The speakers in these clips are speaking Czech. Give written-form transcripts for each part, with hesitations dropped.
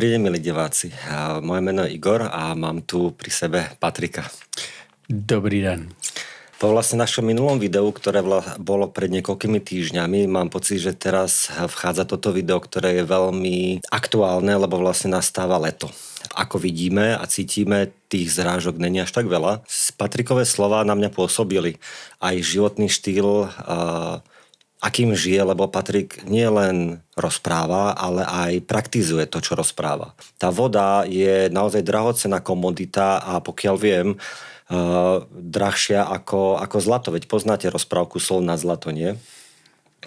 Dobrý deň, milí diváci. Moje meno je Igor a mám tu pri sebe Patrika. Dobrý den. Po vlastne našom minulom videu, ktoré bolo pred niekoľkými týždňami, mám pocit, že teraz vchádza toto video, ktoré je veľmi aktuálne, lebo vlastne nastáva leto. Ako vidíme a cítime, tých zrážok není až tak veľa. Patrikové slova na mňa pôsobili. Aj životný štýl, akým žije, lebo Patrik nie len rozpráva, ale aj praktizuje to, čo rozpráva. Tá voda je naozaj drahocenná komodita a pokiaľ viem, drahšia ako zlato. Veď poznáte rozprávku Sol na zlato, nie?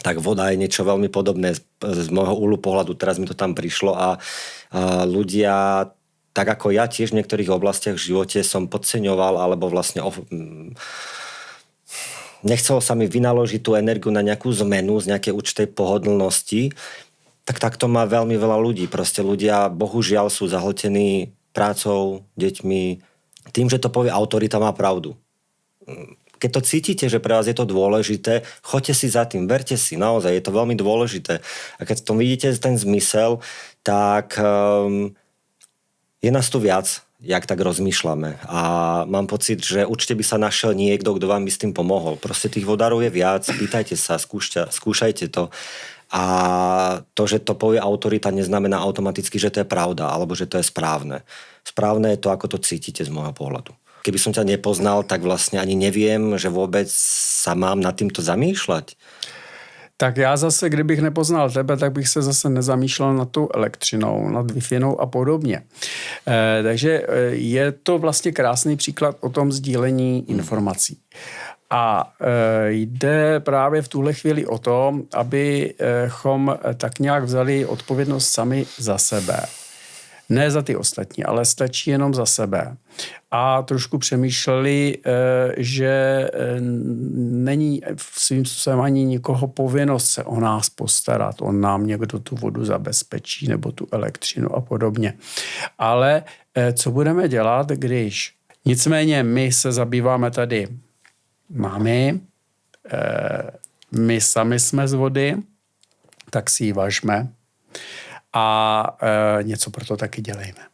Tak voda je niečo veľmi podobné z môjho úhlu pohľadu. Teraz mi to tam prišlo a ľudia, tak ako ja tiež v niektorých oblastiach v živote som podceňoval alebo vlastne nechcelo sa mi vynaložiť tú energiu na nejakú zmenu z nejakej určitej pohodlnosti, tak takto má veľmi veľa ľudí. Proste ľudia bohužiaľ sú zahltení prácou, deťmi. Tým, že to povie autorita, má pravdu. Keď to cítite, že pre vás je to dôležité, choďte si za tým, verte si, naozaj, je to veľmi dôležité. A keď v tom vidíte ten zmysel, tak je nás tu viac, jak tak rozmýšľame. A mám pocit, že určite by sa našiel niekto, kto vám by s tým pomohol. Proste tých vodárov je viac, pýtajte sa, skúšajte to. A to, že to povie autorita, neznamená automaticky, že to je pravda, alebo že to je správne. Správne je to, ako to cítite z môjho pohľadu. Keby som ťa nepoznal, tak vlastne ani neviem, že vôbec sa mám nad týmto zamýšľať. Tak já zase, kdybych nepoznal tebe, tak bych se zase nezamýšlel nad tou elektřinou, nad Wi-Fi a podobně. Takže je to vlastně krásný příklad o tom sdílení informací. A jde právě v tuhle chvíli o to, abychom tak nějak vzali odpovědnost sami za sebe. Ne za ty ostatní, ale stačí jenom za sebe. A trošku přemýšleli, že není svým způsobem ani nikoho povinnost se o nás postarat. On nám někdo tu vodu zabezpečí nebo tu elektřinu a podobně. Ale co budeme dělat, když? Nicméně my se zabýváme tady námi, my sami jsme z vody, tak si ji važme a něco pro to taky dělejme.